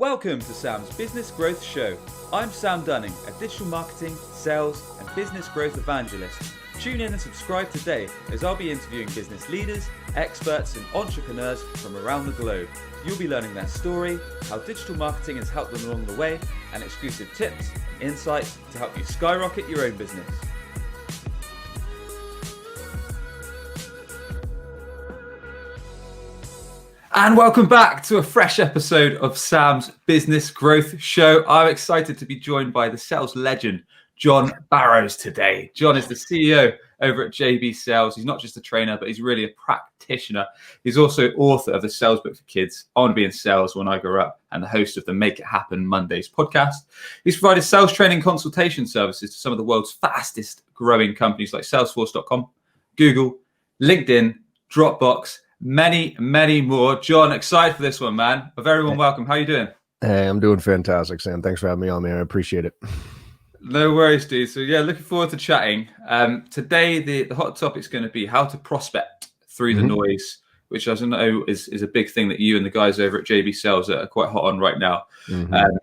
Welcome to Sam's Business Growth Show. I'm Sam Dunning, a digital marketing, sales and business growth evangelist. Tune in and subscribe today as I'll be interviewing business leaders, experts and entrepreneurs from around the globe. You'll be learning their story, how digital marketing has helped them along the way, and exclusive tips and insights to help you skyrocket your own business. And welcome back to a fresh episode of Sam's Business Growth Show. I'm excited to be joined by the sales legend, John Barrows today. John is the CEO over at JB Sales. He's not just a trainer, but he's really a practitioner. He's also author of the Sales Book for Kids, I Want to Be in Sales When I Grow Up, and the host of the Make It Happen Mondays podcast. He's provided sales training consultation services to some of the world's fastest growing companies like Salesforce.com, Google, LinkedIn, Dropbox, many more. John, excited for this one, man. A very warm welcome. How are you doing? Hey, I'm doing fantastic, Sam. Thanks for having me on, man. I appreciate it. No worries, dude. So yeah, looking forward to chatting. Today, the hot topic is going to be how to prospect through the noise, which I know is a big thing that you and the guys over at JB Sales are quite hot on right now.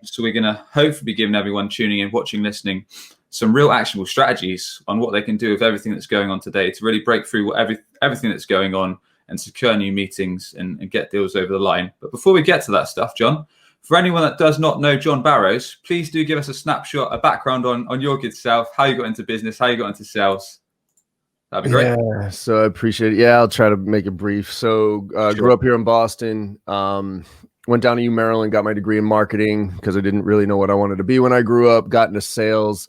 So we're going to hopefully be giving everyone tuning in, watching, listening, some real actionable strategies on what they can do with everything that's going on today to really break through everything that's going on and secure new meetings and get deals over the line. But before we get to that stuff, John, for anyone that does not know John Barrows, please do give us a snapshot, a background on your good self, how you got into business, how you got into sales. That'd be great. Yeah, so I appreciate it. Yeah, I'll try to make it brief. So grew up here in Boston, went down to U Maryland, got my degree in marketing because I didn't really know what I wanted to be when I grew up, got into sales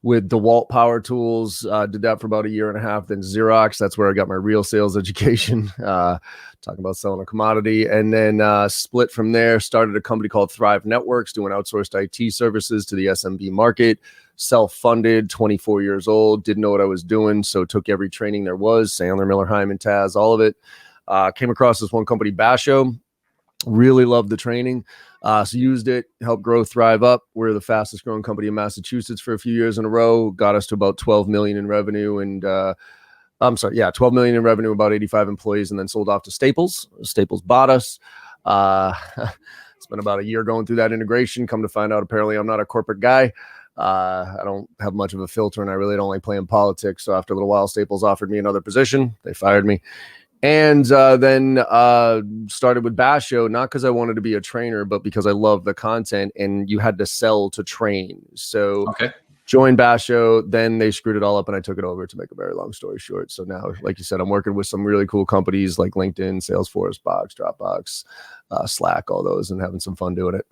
with DeWalt Power Tools, did that for about a year and a half, then Xerox. That's where I got my real sales education, talking about selling a commodity. And then split from there, started a company called Thrive Networks, doing outsourced IT services to the SMB market, self-funded, 24 years old, didn't know what I was doing. So took every training there was, Sandler, Miller, Hyman, Taz, all of it. Came across this one company, Basho, really loved the training. So used it, helped grow Thrive Up. We're the fastest growing company in Massachusetts for a few years in a row, got us to about 12 million in revenue and 12 million in revenue, about 85 employees, and then sold off to Staples. Staples bought us. Spent about a year going through that integration. Come to find out, apparently I'm not a corporate guy. I don't have much of a filter and I really don't like playing politics. So after a little while, Staples offered me another position. They fired me. And then started with Basho, not because I wanted to be a trainer, but because I love the content and you had to sell to train. So joined Basho, then they screwed it all up and I took it over, to make a very long story short. So now, like you said, I'm working with some really cool companies like LinkedIn, Salesforce, Box, Dropbox, Slack, all those, and having some fun doing it.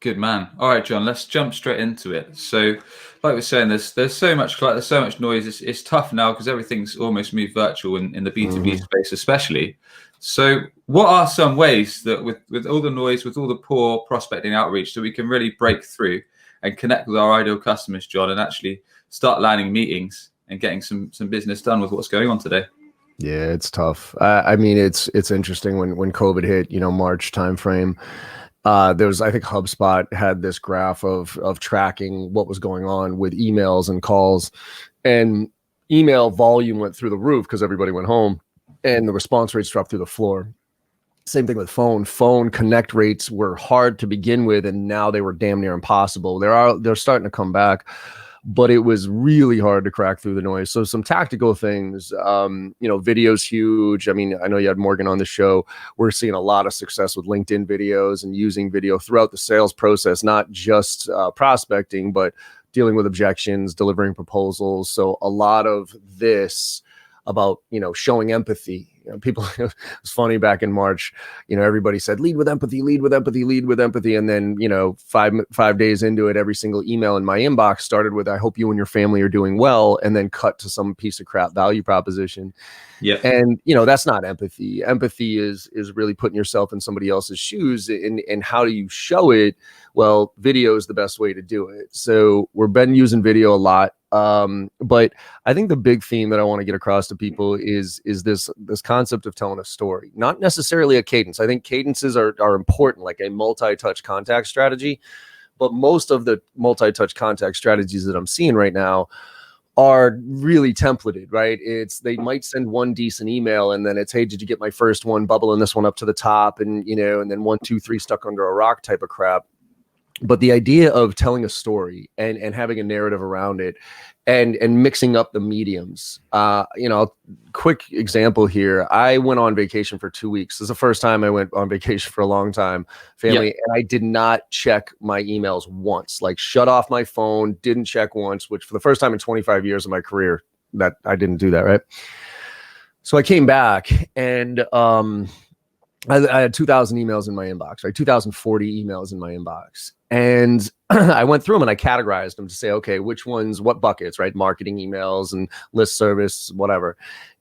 Good man. All right, John, let's jump straight into it. So like we're saying, there's so much noise. It's tough now because everything's almost moved virtual in the B2B space, especially. So what are some ways that with all the noise, with all the poor prospecting outreach, that we can really break through and connect with our ideal customers, John, and actually start landing meetings and getting some business done with what's going on today? Yeah, it's tough. I mean, it's interesting when COVID hit, March timeframe. I think HubSpot had this graph of tracking what was going on with emails and calls, and email volume went through the roof because everybody went home and the response rates dropped through the floor. Same thing with phone connect rates were hard to begin with, and now they were damn near impossible. They're starting to come back, but it was really hard to crack through the noise. So some tactical things, video's huge. I mean, I know you had Morgan on the show. We're seeing a lot of success with LinkedIn videos and using video throughout the sales process, not just prospecting, but dealing with objections, delivering proposals. So a lot of this about, showing empathy. People, it was funny back in March, everybody said, lead with empathy, lead with empathy, lead with empathy. And then, 5 days into it, every single email in my inbox started with, I hope you and your family are doing well, and then cut to some piece of crap value proposition. Yeah. And, that's not empathy. Empathy is really putting yourself in somebody else's shoes, and how do you show it? Well, video is the best way to do it. So we've been using video a lot. But I think the big theme that I want to get across to people is this concept of telling a story, not necessarily a cadence. I think cadences are important, like a multi-touch contact strategy, but most of the multi-touch contact strategies that I'm seeing right now are really templated, right? They might send one decent email and then it's, hey, did you get my first one, bubbling this one up to the top, and and then 1, 2, 3 stuck under a rock type of crap. But the idea of telling a story and having a narrative around it and mixing up the mediums, quick example here. I went on vacation for 2 weeks. This is the first time I went on vacation for a long time, family. And I did not check my emails once, like shut off my phone, didn't check once, which for the first time in 25 years of my career that I didn't do that. Right. So I came back and, I had 2,000 emails in my inbox, right? 2,040 emails in my inbox. And I went through them and I categorized them to say, okay, which ones, what buckets, right? Marketing emails and list service, whatever.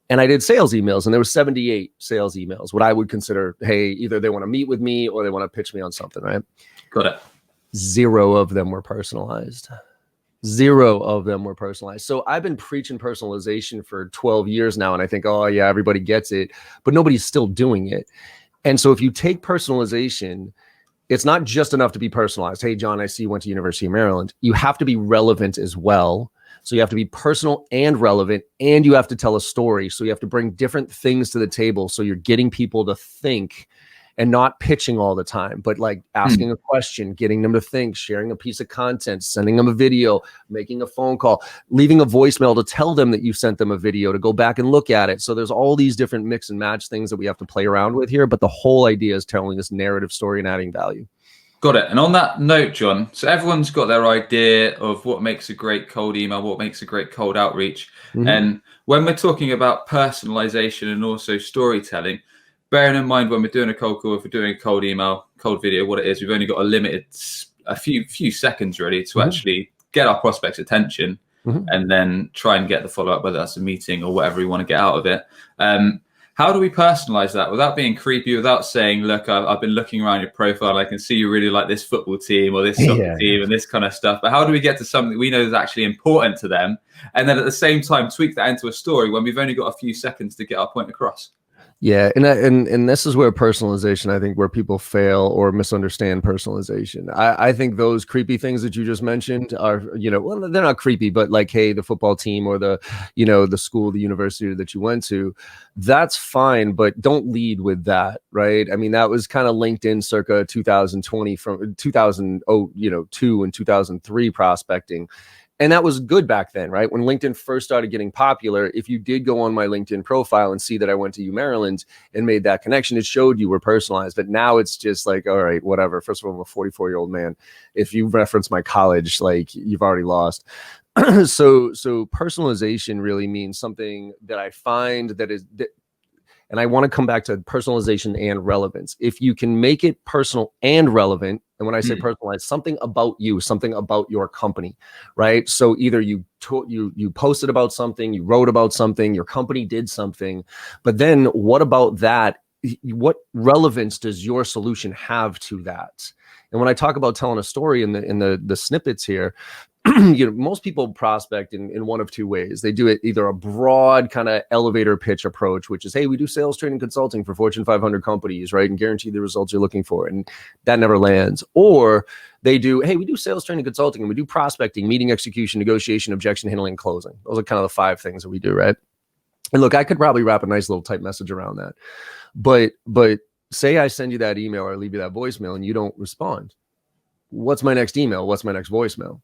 And I did sales emails, and there were 78 sales emails, what I would consider, hey, either they want to meet with me or they want to pitch me on something, right? Got it. 0 of them were personalized. 0 of them were personalized. So I've been preaching personalization for 12 years now. And I think, oh yeah, everybody gets it, but nobody's still doing it. And so if you take personalization, it's not just enough to be personalized. Hey, John, I see you went to University of Maryland. You have to be relevant as well. So you have to be personal and relevant, and you have to tell a story. So you have to bring different things to the table. So you're getting people to think and not pitching all the time, but like asking a question, getting them to think, sharing a piece of content, sending them a video, making a phone call, leaving a voicemail to tell them that you sent them a video to go back and look at it. So there's all these different mix and match things that we have to play around with here. But the whole idea is telling this narrative story and adding value. Got it. And on that note, John, so everyone's got their idea of what makes a great cold email, what makes a great cold outreach. And when we're talking about personalization and also storytelling, bearing in mind when we're doing a cold call, if we're doing a cold email, cold video, what it is, we've only got a few seconds really to actually get our prospect's attention and then try and get the follow-up, whether that's a meeting or whatever we want to get out of it. How do we personalize that without being creepy, without saying, look, I've been looking around your profile, I can see you really like this football team or this soccer team and this kind of stuff. But how do we get to something we know is actually important to them? And then at the same time, tweak that into a story when we've only got a few seconds to get our point across? Yeah, and this is where personalization, I think, where people fail or misunderstand personalization. I think those creepy things that you just mentioned are, well, they're not creepy, but like, hey, the football team or the, the school, the university that you went to, that's fine, but don't lead with that, right? I mean, that was kind of LinkedIn circa 2020 from 2002 and 2003 prospecting. And that was good back then, right? When LinkedIn first started getting popular, if you did go on my LinkedIn profile and see that I went to U Maryland and made that connection, it showed you were personalized. But now it's just like, all right, whatever. First of all, I'm a 44-year-old man. If you reference my college, like you've already lost. So personalization really means something that I find that is and I want to come back to personalization and relevance. If you can make it personal and relevant, and when I say personalized, something about you, something about your company, right? So either you posted about something, you wrote about something, your company did something, but then what about that? What relevance does your solution have to that? And when I talk about telling a story in the snippets here, most people prospect in one of two ways. They do it either a broad kind of elevator pitch approach, which is, hey, we do sales training consulting for Fortune 500 companies, right? And guarantee the results you're looking for. And that never lands. Or they do, hey, we do sales training consulting and we do prospecting, meeting execution, negotiation, objection handling, closing. Those are kind of the 5 things that we do, right? And look, I could probably wrap a nice little type message around that. But say I send you that email or I leave you that voicemail and you don't respond. What's my next email? What's my next voicemail?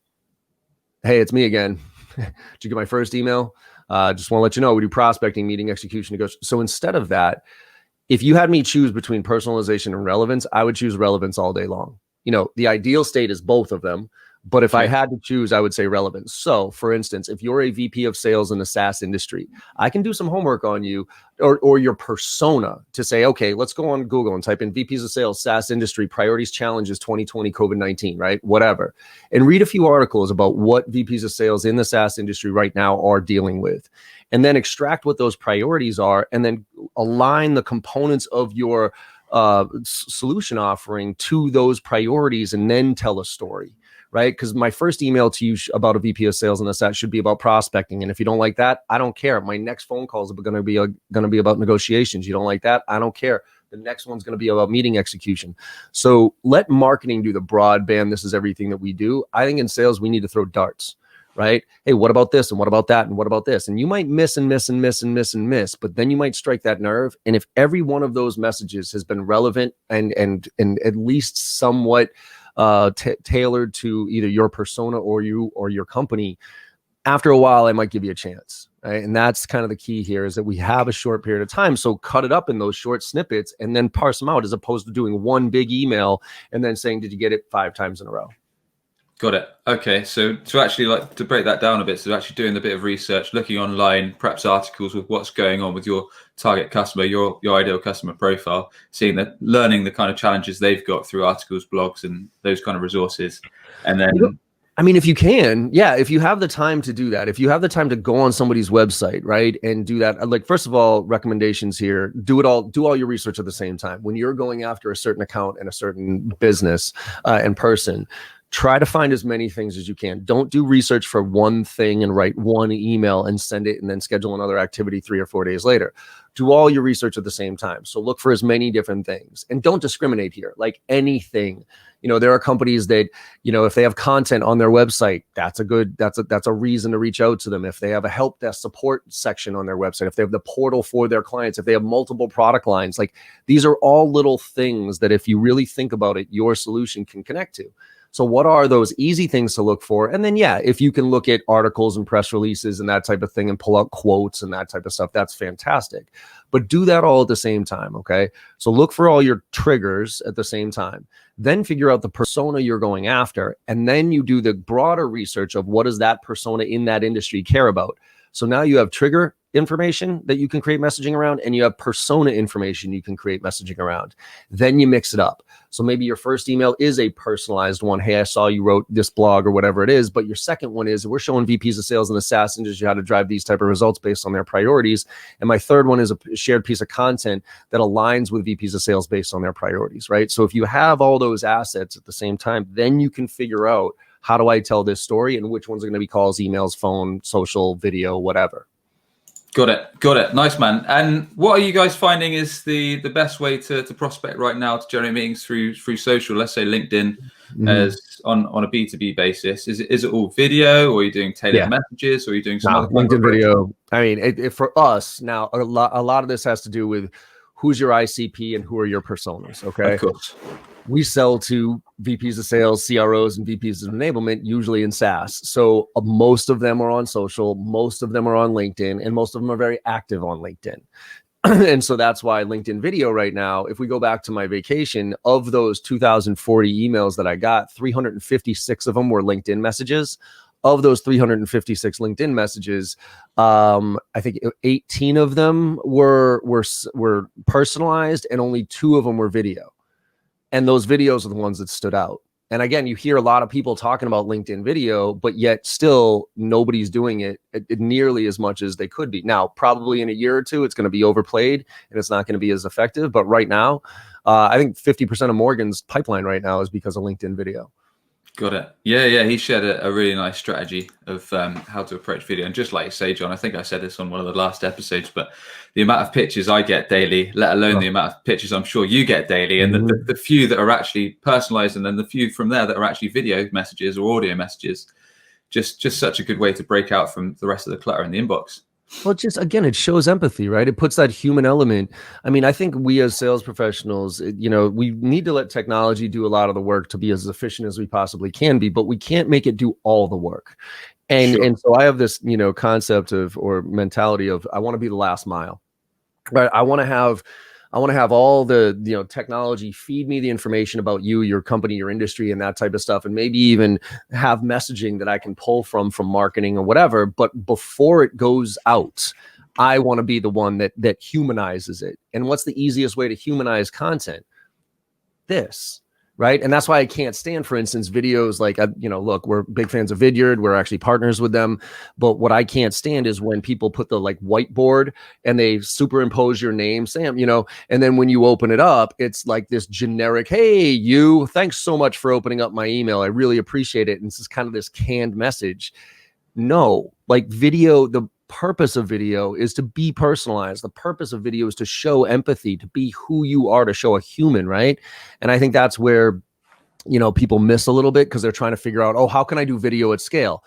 Hey, it's me again. Did you get my first email? Just want to let you know we do prospecting, meeting execution, negotiation. So instead of that, if you had me choose between personalization and relevance, I would choose relevance all day long. The ideal state is both of them. But if I had to choose, I would say relevance. So, for instance, if you're a VP of sales in the SaaS industry, I can do some homework on you or your persona to say, okay, let's go on Google and type in VPs of sales, SaaS industry, priorities, challenges, 2020, COVID-19, right? Whatever. And read a few articles about what VPs of sales in the SaaS industry right now are dealing with. And then extract what those priorities are and then align the components of your solution offering to those priorities and then tell a story. Right? Because my first email to you about a VP of sales in the SaaS should be about prospecting. And if you don't like that, I don't care. My next phone call is going to be about negotiations. You don't like that? I don't care. The next one's going to be about meeting execution. So let marketing do the broadband. This is everything that we do. I think in sales, we need to throw darts, right? Hey, what about this? And what about that? And what about this? And you might miss and miss and miss and miss and miss, but then you might strike that nerve. And if every one of those messages has been relevant and at least somewhat tailored to either your persona or you or your company, after a while, I might give you a chance. Right? And that's kind of the key here, is that we have a short period of time. So cut it up in those short snippets and then parse them out, as opposed to doing one big email and then saying, did you get it 5 times in a row? Got it. Okay. So to actually, like, to break that down a bit, so actually doing a bit of research, looking online, perhaps articles with what's going on with your target customer, your ideal customer profile, seeing that, learning the kind of challenges they've got through articles, blogs, and those kind of resources. And then, I mean, if you can, yeah, if you have the time to do that, if you have the time to go on somebody's website, right, and do that, like, first of all, recommendations here, do all your research at the same time. When you're going after a certain account and a certain business and person, try to find as many things as you can. Don't do research for one thing and write one email and send it and then schedule another activity 3 or 4 days later. Do all your research at the same time. So look for as many different things, and don't discriminate here. Like anything, there are companies that, if they have content on their website, that's a reason to reach out to them. If they have a help desk support section on their website, if they have the portal for their clients, if they have multiple product lines, like, these are all little things that, if you really think about it, your solution can connect to. So what are those easy things to look for? And then, yeah, if you can look at articles and press releases and that type of thing and pull out quotes and that type of stuff, that's fantastic. But do that all at the same time, okay? So look for all your triggers at the same time. Then figure out the persona you're going after. And then you do the broader research of what does that persona in that industry care about. So now you have trigger information that you can create messaging around, and you have persona information you can create messaging around. Then you mix it up. So maybe your first email is a personalized one. Hey, I saw you wrote this blog or whatever it is. But your second one is, we're showing VPs of sales in the SaaS industry how to drive these type of results based on their priorities. And my third one is a shared piece of content that aligns with VPs of sales based on their priorities, right? So if you have all those assets at the same time, then you can figure out, how do I tell this story, and which ones are going to be calls, emails, phone, social, video, whatever. Got it. Nice, man. And what are you guys finding is the best way to prospect right now, to generate meetings through social? Let's say LinkedIn, as on a B2B basis. Is it all video, or are you doing tailored messages, or are you doing some other LinkedIn video? I mean, for us now, a lot of this has to do with who's your ICP and who are your personas. Okay. Of course. We sell to VPs of sales, CROs, and VPs of enablement, usually in SaaS. So most of them are on social, most of them are on LinkedIn, and most of them are very active on LinkedIn. And so that's why LinkedIn video right now, if we go back to my vacation, of those 2,040 emails that I got, 356 of them were LinkedIn messages. Of those 356 LinkedIn messages, I think 18 of them were personalized, and only 2 of them were video. And those videos are the ones that stood out. And again, you hear a lot of people talking about LinkedIn video, but yet still nobody's doing it nearly as much as they could be. Now, probably in a year or two, it's going to be overplayed and it's not going to be as effective. But right now, I think 50% of Morgan's pipeline right now is because of LinkedIn video. Got it. Yeah. He shared a really nice strategy of how to approach video. And just like you say, John, I think I said this on one of the last episodes, but the amount of pitches I get daily, let alone the amount of pitches I'm sure you get daily, and the few that are actually personalized, and then the few from there that are actually video messages or audio messages, just such a good way to break out from the rest of the clutter in the inbox. Well, just again, it shows empathy, right? It puts that human element. I mean, I think we as sales professionals, we need to let technology do a lot of the work to be as efficient as we possibly can be, but we can't make it do all the work. And so I have this, concept of, or mentality of, I want to be the last mile, right? I want to have all the, technology feed me the information about you, your company, your industry, and that type of stuff. And maybe even have messaging that I can pull from marketing or whatever. But before it goes out, I want to be the one that humanizes it. And what's the easiest way to humanize content? This. Right. And that's why I can't stand, for instance, videos like, look, we're big fans of Vidyard. We're actually partners with them. But what I can't stand is when people put the whiteboard and they superimpose your name, Sam, and then when you open it up, it's like this generic, hey, thanks so much for opening up my email. I really appreciate it. And it's just kind of this canned message. No, like video, the purpose of video is to be personalized. The purpose of video is to show empathy, to be who you are, to show a human, right? And I think that's where, people miss a little bit, because they're trying to figure out, how can I do video at scale?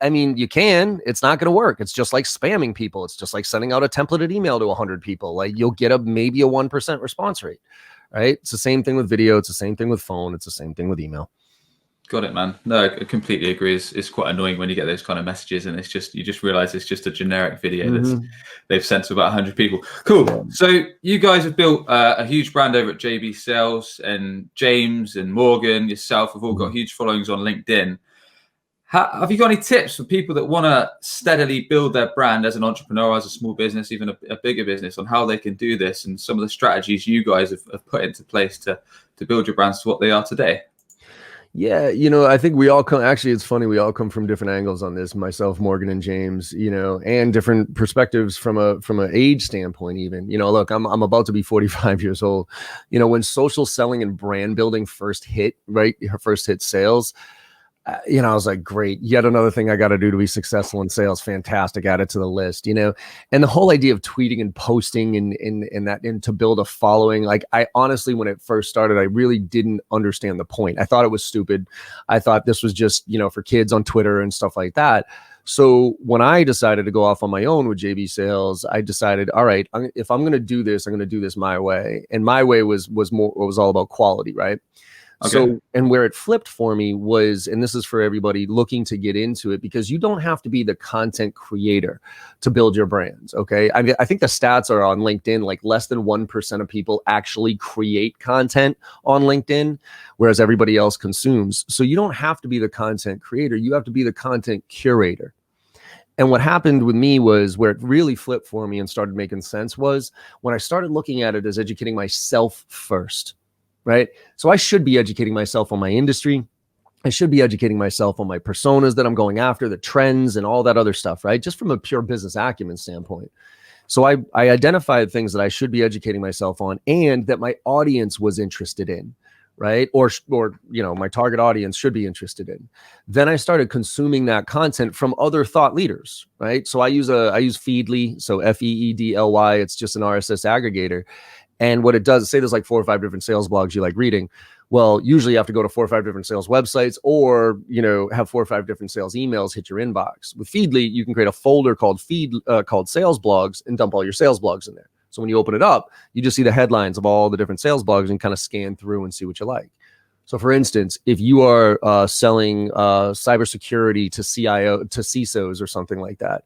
I mean, you can. It's not going to work. It's just like spamming people. It's just like sending out a templated email to 100 people. Like you'll get maybe a 1% response rate, right? It's the same thing with video. It's the same thing with phone. It's the same thing with email. Got it, man. No, I completely agree. It's quite annoying when you get those kind of messages, and you just realize it's just a generic video that they've sent to about 100 people. Cool. Yeah. So you guys have built a huge brand over at JB Sales, and James and Morgan, yourself, have all got huge followings on LinkedIn. Have you got any tips for people that want to steadily build their brand as an entrepreneur, as a small business, even a bigger business, on how they can do this and some of the strategies you guys have put into place to build your brands to what they are today? Yeah, I think we all come, actually, it's funny, we all come from different angles on this, myself, Morgan, and James, and different perspectives from an age standpoint even. Look, I'm about to be 45 years old. When social selling and brand building first hit sales, I was like, great, yet another thing I got to do to be successful in sales. Fantastic. Add it to the list, and the whole idea of tweeting and posting and to build a following. Like, I honestly, when it first started, I really didn't understand the point. I thought it was stupid. I thought this was just, for kids on Twitter and stuff like that. So when I decided to go off on my own with JB Sales, I decided, all right, if I'm going to do this, I'm going to do this my way. And my way was all about quality, right? Okay. So, and where it flipped for me was, and this is for everybody looking to get into it, because you don't have to be the content creator to build your brands. Okay. I think the stats are on LinkedIn, like less than 1% of people actually create content on LinkedIn, whereas everybody else consumes. So you don't have to be the content creator. You have to be the content curator. And what happened with me was, where it really flipped for me and started making sense, was when I started looking at it as educating myself first. Right. So I should be educating myself on my industry. I should be educating myself on my personas that I'm going after, the trends and all that other stuff, right? Just from a pure business acumen standpoint. So I identified things that I should be educating myself on and that my audience was interested in, right? Or my target audience should be interested in. Then I started consuming that content from other thought leaders, right? So I use Feedly, so Feedly. It's just an RSS aggregator. And what it does, say there's like 4 or 5 different sales blogs you like reading. Well, usually you have to go to 4 or 5 different sales websites, or, have 4 or 5 different sales emails hit your inbox. With Feedly, you can create a folder called sales blogs and dump all your sales blogs in there. So when you open it up, you just see the headlines of all the different sales blogs and kind of scan through and see what you like. So for instance, if you are selling cybersecurity to CISOs or something like that,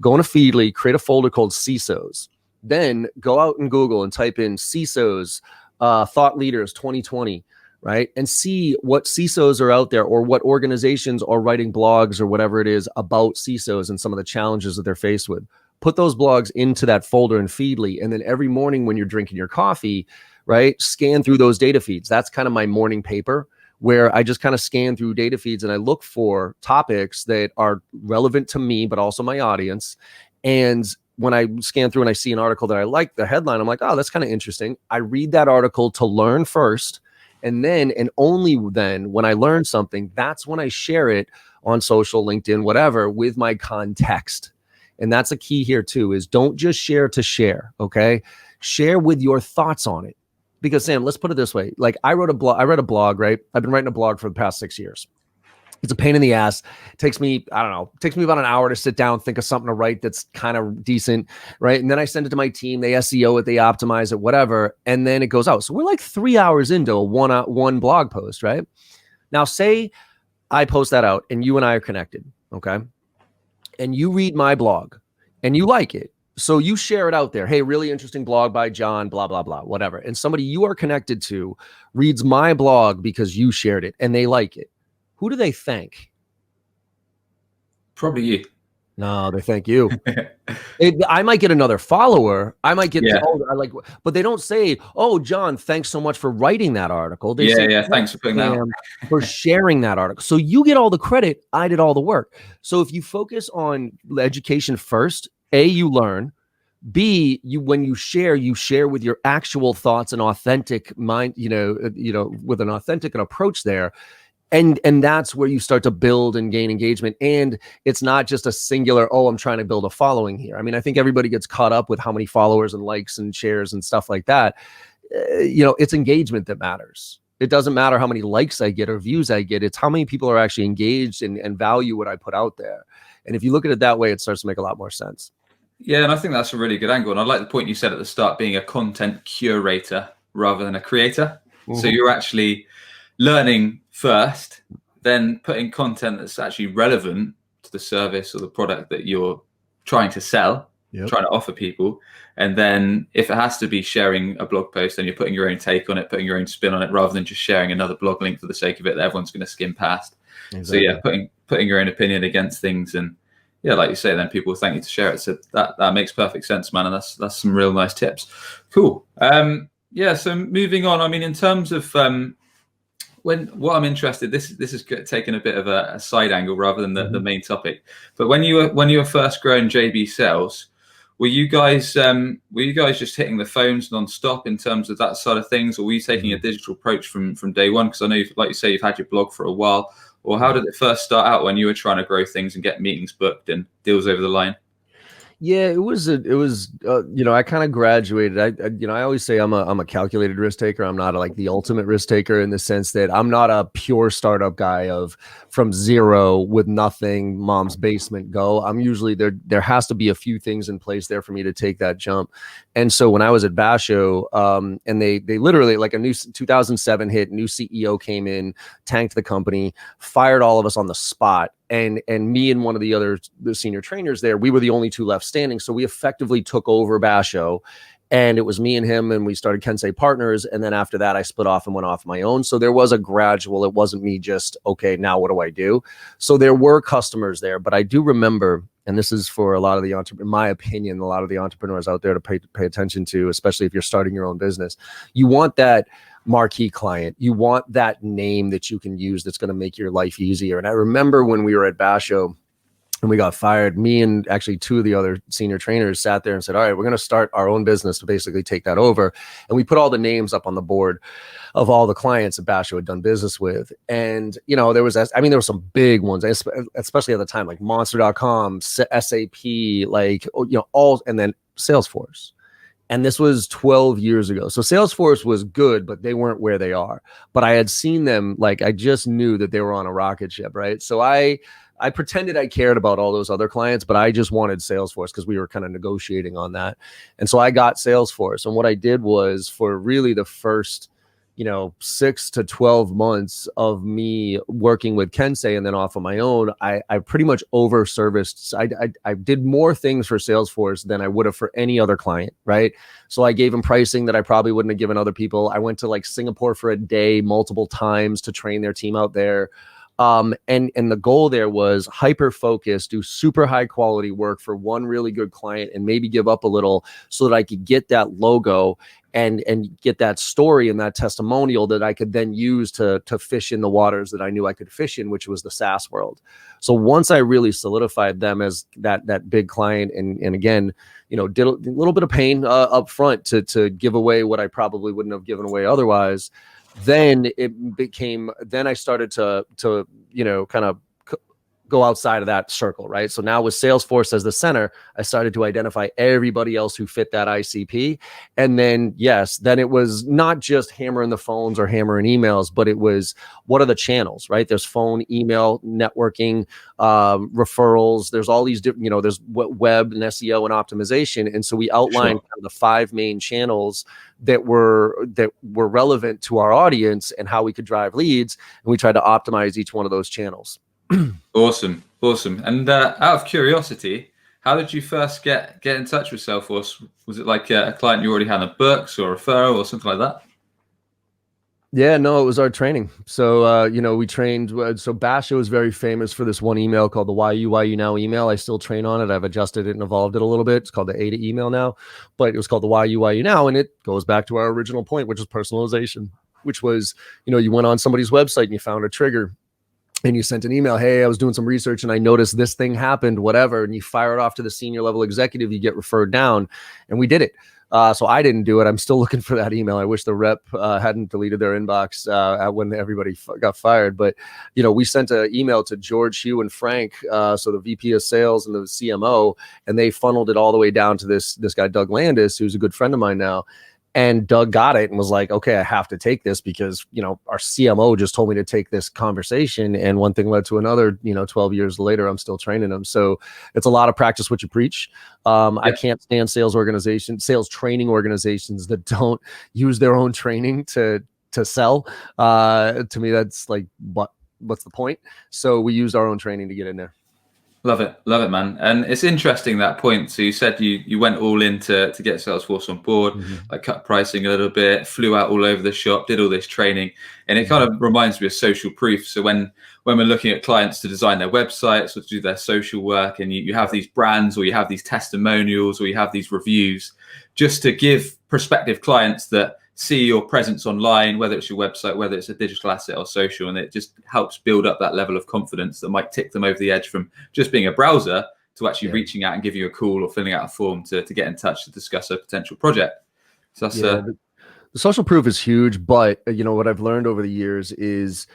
go into Feedly, create a folder called CISOs. Then go out and Google and type in CISOs, thought leaders 2020, right? And see what CISOs are out there, or what organizations are writing blogs or whatever it is about CISOs and some of the challenges that they're faced with. Put those blogs into that folder in Feedly. And then every morning when you're drinking your coffee, right, scan through those data feeds. That's kind of my morning paper, where I just kind of scan through data feeds and I look for topics that are relevant to me, but also my audience. And when I scan through and I see an article that I like the headline, I'm like, oh, that's kind of interesting. I read that article to learn first. And then, and only then, when I learn something, that's when I share it on social, LinkedIn, whatever, with my context. And that's a key here too, is don't just share to share. Okay. Share with your thoughts on it. Because Sam, let's put it this way. Like I read a blog, right? I've been writing a blog for the past 6 years. It's a pain in the ass. It takes me about an hour to sit down, think of something to write that's kind of decent, right? And then I send it to my team. They SEO it, they optimize it, whatever. And then it goes out. So we're like 3 hours into a one blog post, right? Now, say I post that out and you and I are connected, okay? And you read my blog and you like it. So you share it out there. Hey, really interesting blog by John, blah, blah, blah, whatever. And somebody you are connected to reads my blog because you shared it and they like it. Who do they thank? Probably you. No, they thank you. I might get another follower. I might get, but they don't say, oh, John, thanks so much for writing that article. They say, thanks for putting that out. For sharing that article. So you get all the credit. I did all the work. So if you focus on education first, A, you learn. B, when you share with your actual thoughts and authentic mind, with an authentic approach there. And that's where you start to build and gain engagement. And it's not just a singular, oh, I'm trying to build a following here. I mean, I think everybody gets caught up with how many followers and likes and shares and stuff like that. It's engagement that matters. It doesn't matter how many likes I get or views I get. It's how many people are actually engaged and value what I put out there. And if you look at it that way, it starts to make a lot more sense. Yeah, and I think that's a really good angle. And I like the point you said at the start, being a content curator rather than a creator. Mm-hmm. So you're actually learning first, then putting content that's actually relevant to the service or the product that you're trying to sell, trying to offer people. And then if it has to be sharing a blog post, then you're putting your own take on it, putting your own spin on it, rather than just sharing another blog link for the sake of it that everyone's going to skim past. Exactly. So yeah, putting your own opinion against things, and yeah, like you say, then people will thank you to share it. So that makes perfect sense, man. And that's some real nice tips. Cool. Yeah. So moving on, I mean, in terms of what I'm interested, this is taking a bit of a side angle rather than the main topic. But when you were first growing JB Sales, were you guys just hitting the phones non-stop in terms of that side of things, or were you taking a digital approach from day one? Because I know, like you say, you've had your blog for a while. Or how did it first start out when you were trying to grow things and get meetings booked and deals over the line? Yeah, it was I kind of graduated. I always say I'm a calculated risk taker. I'm not like the ultimate risk taker in the sense that I'm not a pure startup guy of from zero with nothing, mom's basement go. I'm usually there has to be a few things in place there for me to take that jump. And so when I was at Basho, and they literally, like, a new 2007 hit, new CEO came in, tanked the company, fired all of us on the spot. And me and one of the senior trainers there, we were the only two left standing. So we effectively took over Basho, and it was me and him, and we started Kensei Partners. And then after that, I split off and went off my own. So there was a gradual, it wasn't me just, okay, now what do I do? So there were customers there, but I do remember, and this is for a lot of the in my opinion, a lot of the entrepreneurs out there to pay attention to, especially if you're starting your own business. You want that marquee client. You want that name that you can use that's going to make your life easier. And I remember when we were at Basho and we got fired, me and actually two of the other senior trainers sat there and said, all right, we're going to start our own business to basically take that over. And we put all the names up on the board of all the clients that Basho had done business with. And, there were some big ones, especially at the time, like monster.com, SAP, and then Salesforce. And this was 12 years ago. So Salesforce was good, but they weren't where they are. But I had seen them, like, I just knew that they were on a rocket ship, right? So I pretended I cared about all those other clients, but I just wanted Salesforce because we were kind of negotiating on that. And so I got Salesforce. And what I did was, for really the first 6 to 12 months of me working with Kensei and then off on my own, I pretty much over-serviced. I did more things for Salesforce than I would have for any other client, right? So I gave them pricing that I probably wouldn't have given other people. I went to like Singapore for a day multiple times to train their team out there. And the goal there was hyper focus, do super high quality work for one really good client, and maybe give up a little so that I could get that logo and get that story and that testimonial that I could then use to fish in the waters that I knew I could fish in, which was the SaaS world. So once I really solidified them as that big client, and again, did a little bit of pain up front to give away what I probably wouldn't have given away otherwise. Then I started to kind of go outside of that circle, right? So now with Salesforce as the center, I started to identify everybody else who fit that ICP. And then, then it was not just hammering the phones or hammering emails, but it was, what are the channels, right? There's phone, email, networking, referrals. There's all these different, there's web and SEO and optimization. And so we outlined kind of the 5 main channels that were relevant to our audience and how we could drive leads. And we tried to optimize each one of those channels. Awesome. And out of curiosity, how did you first get in touch with Salesforce? Was it like a client you already had in the books, or a referral, or something like that? Yeah, no, it was our training. So, we trained. So Basho is very famous for this one email called the Why You Now email. I still train on it. I've adjusted it and evolved it a little bit. It's called the A to email now, but it was called the Why You Now. And it goes back to our original point, which is personalization, which was, you went on somebody's website and you found a trigger. And you sent an email, hey, I was doing some research and I noticed this thing happened, whatever. And you fire it off to the senior level executive, you get referred down. And we did it. So I didn't do it. I'm still looking for that email. I wish the rep hadn't deleted their inbox when everybody got fired. But, we sent an email to George, Hugh, and Frank, so the VP of sales and the CMO, and they funneled it all the way down to this guy, Doug Landis, who's a good friend of mine now. And Doug got it and was like, okay, I have to take this because, our CMO just told me to take this conversation. And one thing led to another, 12 years later, I'm still training them. So it's a lot of practice what you preach. I can't stand sales training organizations that don't use their own training to sell. To me, that's like, what's the point? So we used our own training to get in there. Love it, man. And it's interesting, that point. So you said you went all in to get Salesforce on board, like cut pricing a little bit, flew out all over the shop, did all this training, and it kind of reminds me of social proof. So when we're looking at clients to design their websites or to do their social work, and you have these brands or you have these testimonials or you have these reviews, just to give prospective clients that see your presence online, whether it's your website, whether it's a digital asset or social, and it just helps build up that level of confidence that might tick them over the edge from just being a browser to actually reaching out and giving you a call or filling out a form to get in touch to discuss a potential project. So that's the social proof is huge, but what I've learned over the years is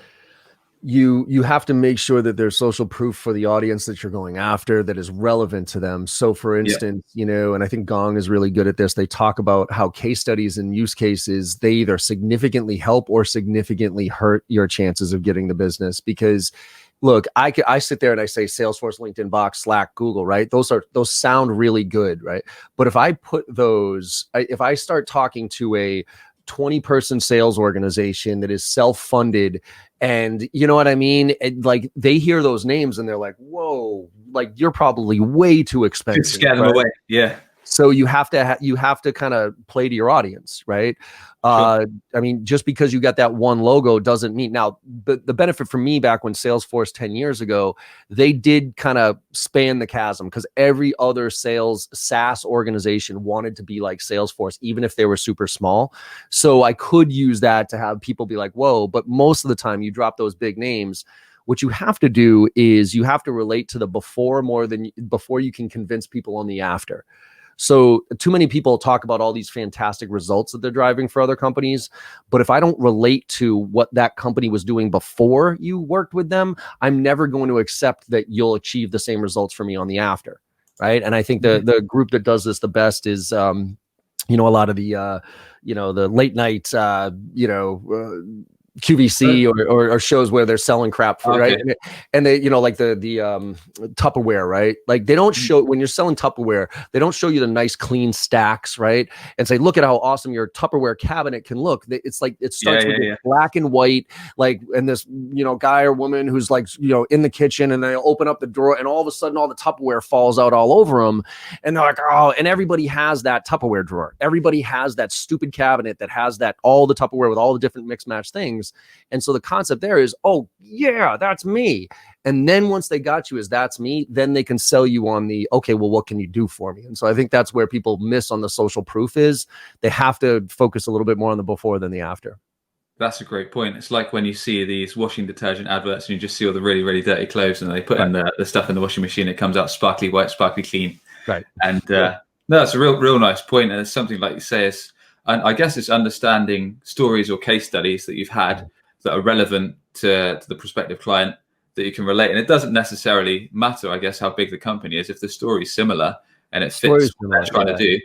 you have to make sure that there's social proof for the audience that you're going after that is relevant to them. So for instance, and I think Gong is really good at this. They talk about how case studies and use cases, they either significantly help or significantly hurt your chances of getting the business. Because look, I sit there and I say Salesforce, LinkedIn, Box, Slack, Google, right? Those sound really good, right? But if I start talking to a 20-person sales organization that is self-funded, and you know what I mean? Like they hear those names and they're like, whoa, like you're probably way too expensive. Scare them away. Yeah. So you have to kind of play to your audience, right? Sure. I mean, just because you got that one logo doesn't mean. Now, the benefit for me back when Salesforce 10 years ago, they did kind of span the chasm because every other sales SaaS organization wanted to be like Salesforce, even if they were super small. So I could use that to have people be like, whoa, but most of the time you drop those big names. What you have to do is you have to relate to the before before you can convince people on the after. So too many people talk about all these fantastic results that they're driving for other companies. But if I don't relate to what that company was doing before you worked with them, I'm never going to accept that you'll achieve the same results for me on the after. Right. And I think the group that does this the best is, a lot of the, the late night, QVC or shows where they're selling crap for, right? And they, like the Tupperware, right? Like they don't show, when you're selling Tupperware, they don't show you the nice clean stacks, right? And say, look at how awesome your Tupperware cabinet can look. It's like, it starts with black and white, like, and this, guy or woman who's like, in the kitchen, and they open up the drawer and all of a sudden all the Tupperware falls out all over them. And they're like, oh, and everybody has that Tupperware drawer. Everybody has that stupid cabinet that has all the Tupperware with all the different mix match things. And so the concept there is, oh yeah, that's me. And then once they got you as that's me, then they can sell you on the, okay, well, what can you do for me? And so I think that's where people miss on the social proof is they have to focus a little bit more on the before than the after. That's a great point. It's like when you see these washing detergent adverts and you just see all the really, really dirty clothes and they put in the stuff in the washing machine, it comes out sparkly white, sparkly clean. Right. And no, that's a real nice point. And it's something like you say, and I guess it's understanding stories or case studies that you've had that are relevant to the prospective client that you can relate. And it doesn't necessarily matter, I guess, how big the company is. If the story's similar and it fits what they're trying to do.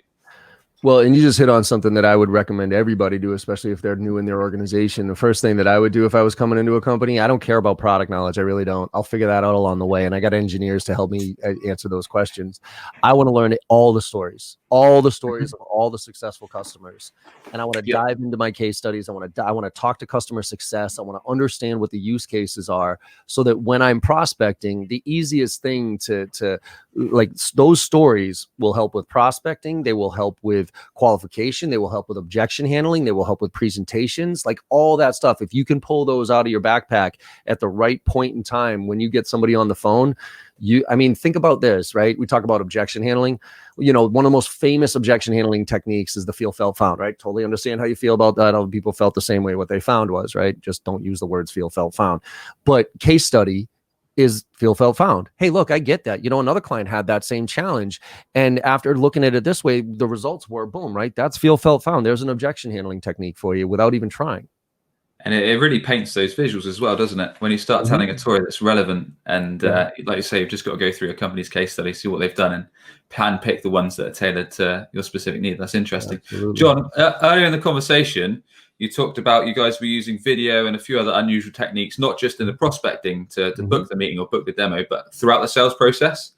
Well, and you just hit on something that I would recommend everybody do, especially if they're new in their organization. The first thing that I would do if I was coming into a company, I don't care about product knowledge. I really don't. I'll figure that out along the way. And I got engineers to help me answer those questions. I want to learn all the stories of all the successful customers. And I want to dive into my case studies. I want to talk to customer success. I want to understand what the use cases are so that when I'm prospecting, the easiest thing to like those stories will help with prospecting. They will help with qualification. They will help with objection handling. They will help with presentations, like all that stuff. If you can pull those out of your backpack at the right point in time, when you get somebody on the phone, think about this, right? We talk about objection handling. One of the most famous objection handling techniques is the feel, felt, found, right? Totally understand how you feel about that. Other people felt the same way. What they found was, right? Just don't use the words feel, felt, found. But case study is feel, felt, found. Hey, look, I get that. Another client had that same challenge. And after looking at it this way, the results were boom, right? That's feel, felt, found. There's an objection handling technique for you without even trying. And it really paints those visuals as well, doesn't it? When you start telling a story that's relevant, and like you say, you've just got to go through a company's case study, see what they've done, and hand pick the ones that are tailored to your specific need. That's interesting. Absolutely. John, earlier in the conversation, you talked about you guys were using video and a few other unusual techniques, not just in the prospecting to book the meeting or book the demo, but throughout the sales process.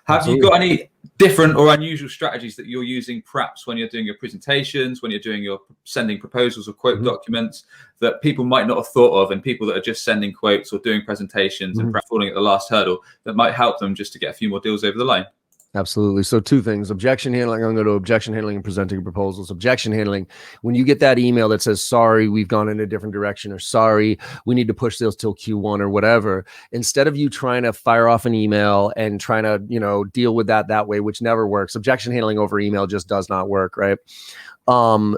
Have you got any different or unusual strategies that you're using, perhaps when you're doing your presentations, when you're doing your sending proposals or quote documents, that people might not have thought of, and people that are just sending quotes or doing presentations and perhaps falling at the last hurdle, that might help them just to get a few more deals over the line? Absolutely. So two things: objection handling. I'm going to go to objection handling and presenting proposals. Objection handling, when you get that email that says, sorry, we've gone in a different direction, or sorry, we need to push this till Q1 or whatever, instead of you trying to fire off an email and trying to, deal with that way, which never works. Objection handling over email just does not work, right?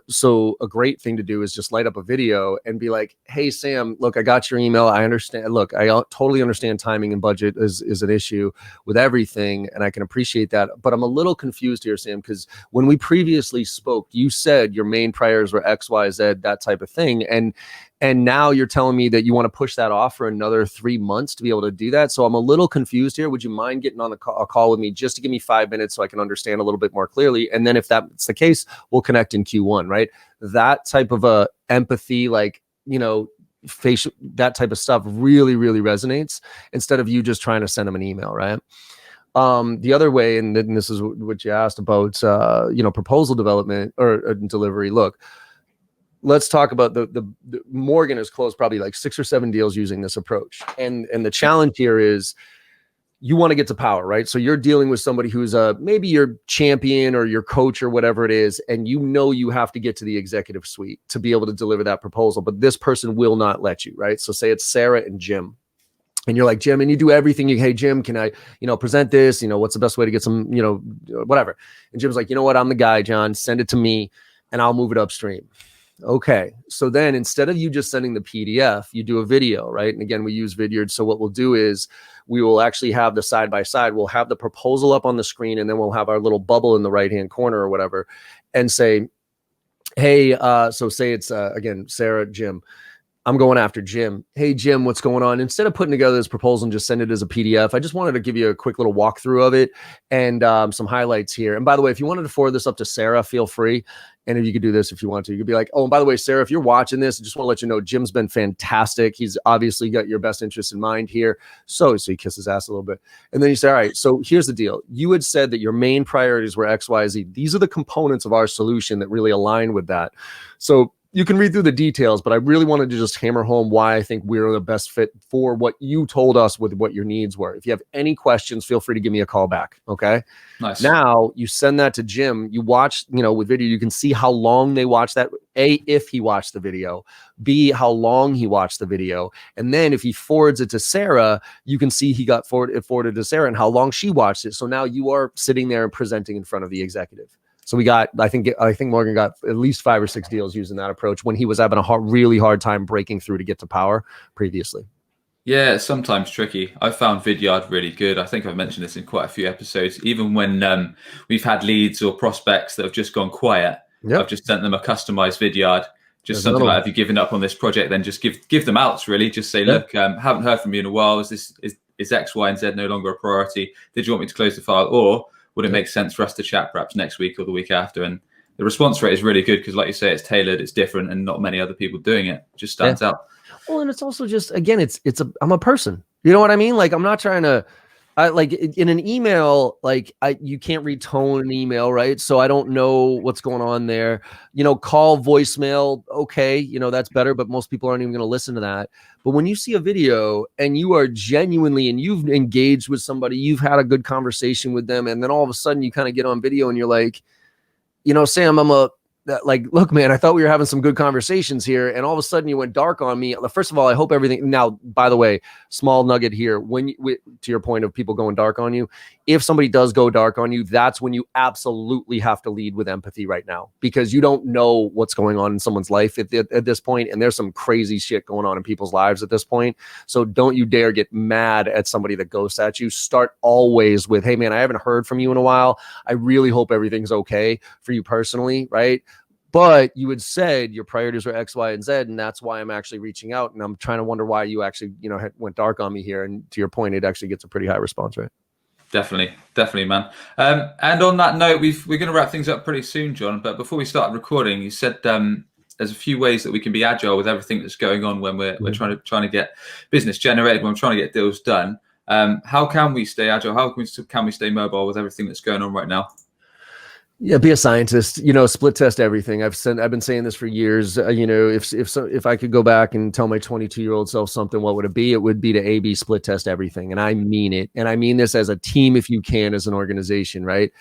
So a great thing to do is just light up a video and be like, hey, Sam, look, I got your email. I understand. Look, I totally understand timing and budget is an issue with everything, and I can appreciate that. But I'm a little confused here, Sam, because when we previously spoke, you said your main priors were X, Y, Z, that type of thing. And now you're telling me that you want to push that off for another 3 months to be able to do that. So I'm a little confused here. Would you mind getting on a call with me just to give me 5 minutes so I can understand a little bit more clearly? And then if that's the case, we'll connect in Q1, right? That type of empathy, facial, that type of stuff really, really resonates, instead of you just trying to send them an email, right? The other way, and this is what you asked about, proposal development or delivery. Look, let's talk about the Morgan has closed probably like 6 or 7 deals using this approach. And the challenge here is you want to get to power, right? So you're dealing with somebody who's maybe your champion or your coach or whatever it is, and you have to get to the executive suite to be able to deliver that proposal, but this person will not let you, right? So say it's Sarah and Jim. And you're like, Jim, and you do everything. Hey, Jim, can I, present this? What's the best way to get some, whatever. And Jim's like, you know what? I'm the guy, John. Send it to me and I'll move it upstream. Okay. So then instead of you just sending the PDF, you do a video, right? And again, we use Vidyard. So what we'll do is we will actually have the side by side. We'll have the proposal up on the screen, and then we'll have our little bubble in the right-hand corner or whatever, and say, hey, so say it's, again, Sarah, Jim. I'm going after Jim. Hey, Jim, what's going on? Instead of putting together this proposal and just send it as a PDF, I just wanted to give you a quick little walkthrough of it and some highlights here. And by the way, if you wanted to forward this up to Sarah, feel free. And if you could do this if you want to, you could be like, oh, and by the way, Sarah, if you're watching this, I just want to let you know Jim's been fantastic. He's obviously got your best interest in mind here. So he kisses his ass a little bit. And then you say, all right, so here's the deal. You had said that your main priorities were X, Y, Z. These are the components of our solution that really align with that. So you can read through the details, but I really wanted to just hammer home why I think we're the best fit for what you told us with what your needs were. If you have any questions, feel free to give me a call back. Okay. Nice. Now you send that to Jim. You watch, with video, you can see how long they watch that. A, if he watched the video. B, how long he watched the video. And then if he forwards it to Sarah, you can see he got forwarded to Sarah and how long she watched it. So now you are sitting there and presenting in front of the executive. So we got, I think Morgan got at least 5 or 6 deals using that approach when he was having a really hard time breaking through to get to power previously. Yeah, it's sometimes tricky. I found Vidyard really good. I think I've mentioned this in quite a few episodes. Even when we've had leads or prospects that have just gone quiet, I've just sent them a customized Vidyard. Just something like, have you given up on this project? Then just give them outs, really. Just say, look, haven't heard from you in a while. Is X, Y, and Z no longer a priority? Did you want me to close the file? Or would it make sense for us to chat perhaps next week or the week after? And the response rate is really good because, like you say, it's tailored, it's different, and not many other people doing it. It just stands out. Well, and it's also just, again, I'm a person. You know what I mean? Like, I'm not trying to, like in an email, like you can't read tone in an email, right? So I don't know what's going on there. Call, voicemail, okay, that's better, but most people aren't even going to listen to that. But when you see a video and you are genuinely, and you've engaged with somebody, you've had a good conversation with them, and then all of a sudden you kind of get on video and you're like, Sam, look, man, I thought we were having some good conversations here, and all of a sudden you went dark on me. First of all, I hope everything. Now, by the way, small nugget here. To your point of people going dark on you, if somebody does go dark on you, that's when you absolutely have to lead with empathy right now, because you don't know what's going on in someone's life at this point, and there's some crazy shit going on in people's lives at this point. So don't you dare get mad at somebody that ghosts at you. Start always with, hey, man, I haven't heard from you in a while. I really hope everything's okay for you personally, right? But you had said your priorities are X, Y, and Z, and that's why I'm actually reaching out. And I'm trying to wonder why you actually, went dark on me here. And to your point, it actually gets a pretty high response rate. Definitely, man. And on that note, we're going to wrap things up pretty soon, John. But before we start recording, you said there's a few ways that we can be agile with everything that's going on when we're trying to get business generated, when we're trying to get deals done. How can we stay agile? How can we stay mobile with everything that's going on right now? Yeah, be a scientist. Split test everything. I've been saying this for years. If I could go back and tell my 22-year-old self something, what would it be? It would be to A/B split test everything, and I mean it. And I mean this as a team, if you can, as an organization, right?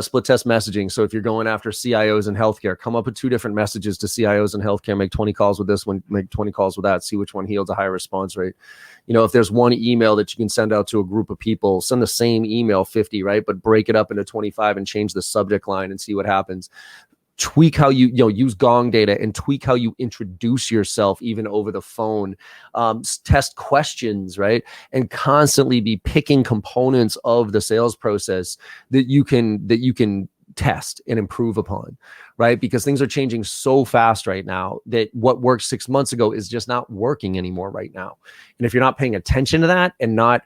Split test messaging. So if you're going after CIOs in healthcare, come up with 2 different messages to CIOs in healthcare. Make 20 calls with this one, make 20 calls with that. See which one yields a higher response rate. If there's one email that you can send out to a group of people, send the same email 50, right? But break it up into 25 and change the subject line and see what happens. Tweak how you use gong data and tweak how you introduce yourself even over the phone. Test questions, right? And constantly be picking components of the sales process that you can test and improve upon, right? Because things are changing so fast right now that what worked 6 months ago is just not working anymore right now. And if you're not paying attention to that and not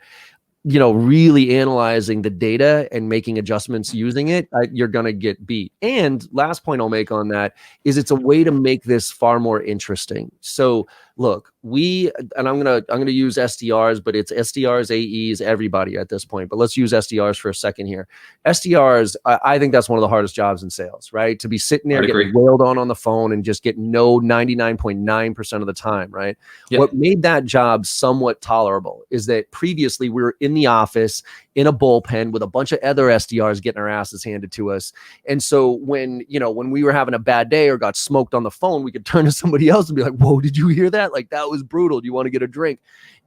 really analyzing the data and making adjustments using it, you're going to get beat. And last point I'll make on that is it's a way to make this far more interesting. So look, I'm going to use SDRs, but it's SDRs, AEs, everybody at this point. But let's use SDRs for a second here. SDRs, I think that's one of the hardest jobs in sales, right? To be sitting there getting wailed on the phone and just get no 99.9% of the time, right? Yep. What made that job somewhat tolerable is that previously we were in the office in a bullpen with a bunch of other SDRs getting our asses handed to us. And so when we were having a bad day or got smoked on the phone, we could turn to somebody else and be like, whoa, did you hear that? Like, that was brutal. Do you want to get a drink?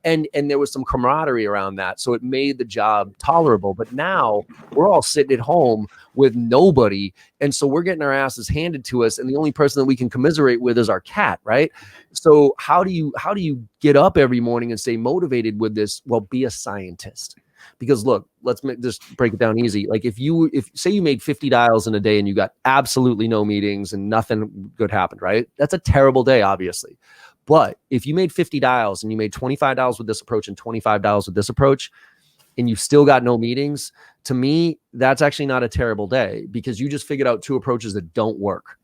And there was some camaraderie around that. So it made the job tolerable. But now we're all sitting at home with nobody. And so we're getting our asses handed to us. And the only person that we can commiserate with is our cat, right? So how do you get up every morning and stay motivated with this? Well, be a scientist. Because look, let's just break it down easy. Like if say you made 50 dials in a day and you got absolutely no meetings and nothing good happened, right? That's a terrible day, obviously. But if you made 50 dials and you made 25 dials with this approach and 25 dials with this approach, and you've still got no meetings, to me, that's actually not a terrible day because you just figured out 2 approaches that don't work.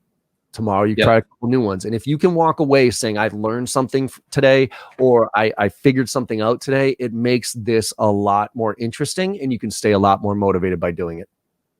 Tomorrow you try a couple new ones. And if you can walk away saying, I've learned something today, or I figured something out today, it makes this a lot more interesting and you can stay a lot more motivated by doing it.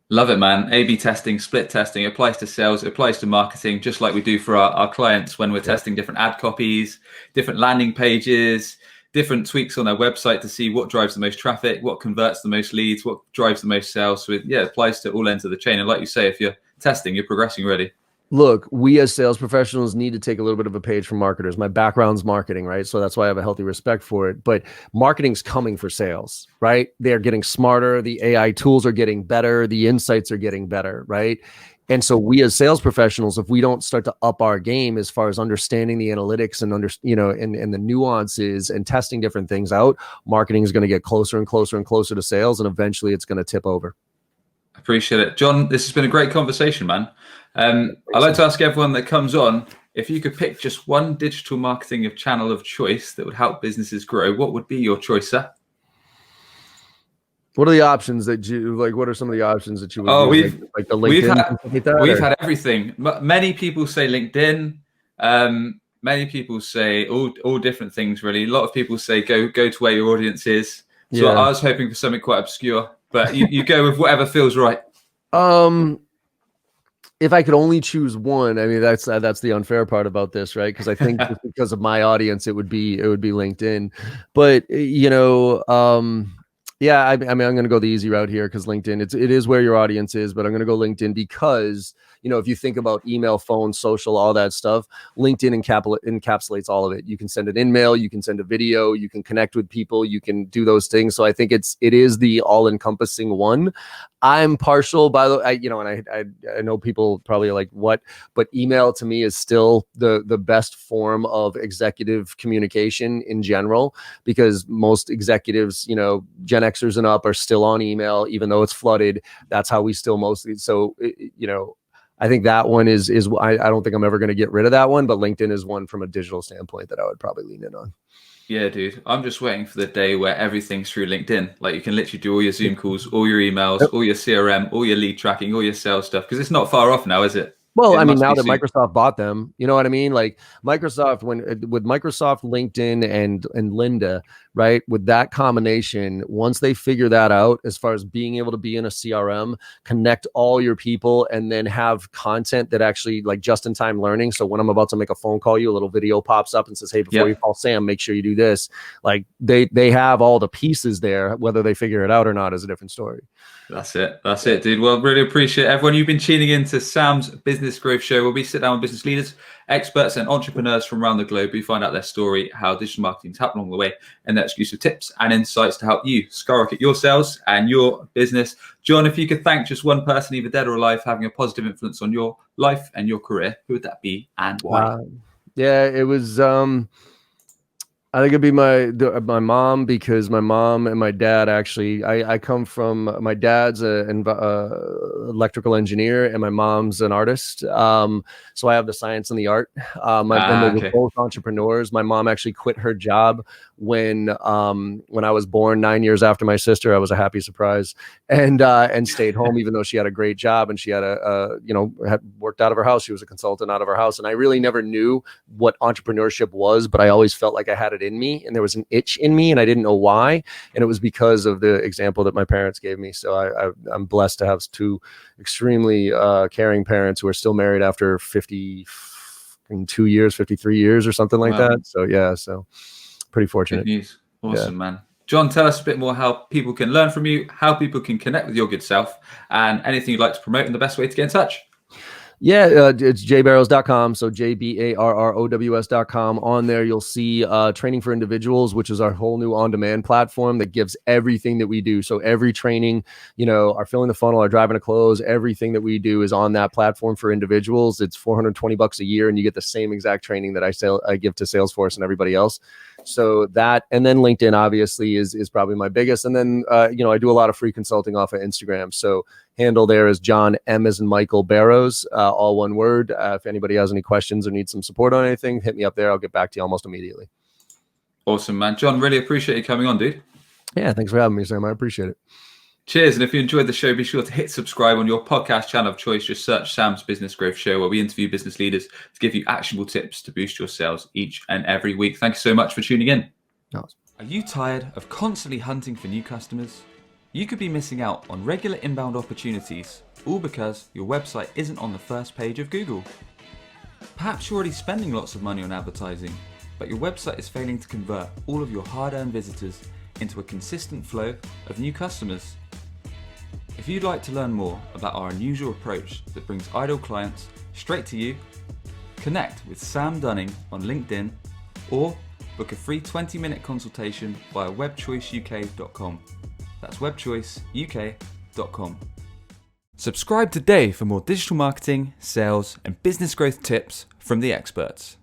Love it, man. A/B testing, split testing, it applies to sales, it applies to marketing, just like we do for our clients when we're testing different ad copies, different landing pages, different tweaks on their website to see what drives the most traffic, what converts the most leads, what drives the most sales. So it applies to all ends of the chain. And like you say, if you're testing, you're progressing already. Look, we as sales professionals need to take a little bit of a page from marketers. My background's marketing, right? So that's why I have a healthy respect for it. But marketing's coming for sales, right? They're getting smarter. The AI tools are getting better. The insights are getting better, right? And so we as sales professionals, if we don't start to up our game as far as understanding the analytics and and the nuances and testing different things out, marketing is going to get closer and closer and closer to sales, and eventually it's going to tip over. Appreciate it. John, this has been a great conversation, man. I'd like to ask everyone that comes on, if you could pick just one digital marketing channel of choice that would help businesses grow, what would be your choice, sir? What are the options that you like? What are some of the options that you would use? Like the LinkedIn? We've had everything. Many people say LinkedIn. Many people say all different things, really. A lot of people say go to where your audience is. So I was hoping for something quite obscure, but you go with whatever feels right. If I could only choose one, I mean, that's the unfair part about this, right? Because I think just because of my audience, it would be LinkedIn. But yeah, I mean, I'm going to go the easy route here because LinkedIn, it is where your audience is, but I'm going to go LinkedIn because, if you think about email, phone, social, all that stuff, LinkedIn encapsulates all of it. You can send an email, you can send a video, you can connect with people, you can do those things. So I think it is the all-encompassing one. I'm partial, by the way, and I know people probably are like, what? But email to me is still the best form of executive communication in general, because most executives, Gen Xers and up are still on email, even though it's flooded. That's how we still mostly, so, I think that one is I don't think I'm ever going to get rid of that one, but LinkedIn is one from a digital standpoint that I would probably lean in on. Yeah, dude. I'm just waiting for the day where everything's through LinkedIn. Like you can literally do all your Zoom calls, all your emails, all your CRM, all your lead tracking, all your sales stuff. Because it's not far off now, is it? Well, It I mean, must now be that soon. Microsoft bought them, you know what I mean? Like Microsoft, with Microsoft, LinkedIn, and Lynda, right? With that combination, once they figure that out, as far as being able to be in a CRM, connect all your people, and then have content that actually like just-in-time learning. So when I'm about to make a phone call, you a little video pops up and says, "Hey, before you Yep. call Sam, make sure you do this." Like they have all the pieces there. Whether they figure it out or not is a different story. That's it. That's it, dude. Well, really appreciate everyone. You've been tuning in to Sam's Business Growth Show, where we sit down with business leaders, experts, and entrepreneurs from around the globe. We find out their story, how digital marketing's happened along the way, and their exclusive tips and insights to help you skyrocket your sales and your business. John, if you could thank just one person, either dead or alive, having a positive influence on your life and your career, who would that be and why? Yeah, it was. I think it'd be my mom, because my mom and my dad actually, I come from, my dad's an electrical engineer and my mom's an artist. So I have the science and the art. And they were Okay. both entrepreneurs. My mom actually quit her job when I was born 9 years after my sister. I was a happy surprise, and stayed home even though she had a great job, and she had had worked out of her house. She was a consultant out of her house, and I really never knew what entrepreneurship was, but I always felt like I had it in me, and there was an itch in me, and I didn't know why. And it was because of the example that my parents gave me. So I'm blessed to have two extremely caring parents who are still married after 52 years, 53 years or something like Wow. that. So yeah, so pretty Good fortunate. news. Yeah. Awesome, man. John, tell us a bit more how people can learn from you, how people can connect with your good self, and anything you'd like to promote and the best way to get in touch. Yeah, it's jbarrows.com. So jbarrows.com. On there, you'll see Training for Individuals, which is our whole new on-demand platform that gives everything that we do. So every training, our filling the funnel, our driving to close, everything that we do is on that platform for individuals. It's $420 a year, and you get the same exact training that I give to Salesforce and everybody else. So that, and then LinkedIn obviously is probably my biggest. And then, I do a lot of free consulting off of Instagram. So handle there is John M as in Michael Barrows, all one word. If anybody has any questions or needs some support on anything, hit me up there. I'll get back to you almost immediately. Awesome, man. John, really appreciate you coming on, dude. Yeah, thanks for having me, Sam. I appreciate it. Cheers. And if you enjoyed the show, be sure to hit subscribe on your podcast channel of choice. Just search Sam's Business Growth Show, where we interview business leaders to give you actionable tips to boost your sales each and every week. Thank you so much for tuning in. Awesome. Are you tired of constantly hunting for new customers? You could be missing out on regular inbound opportunities, all because your website isn't on the first page of Google. Perhaps you're already spending lots of money on advertising, but your website is failing to convert all of your hard-earned visitors into a consistent flow of new customers. If you'd like to learn more about our unusual approach that brings idle clients straight to you, connect with Sam Dunning on LinkedIn or book a free 20-minute consultation via webchoiceuk.com. That's webchoiceuk.com. Subscribe today for more digital marketing, sales, and business growth tips from the experts.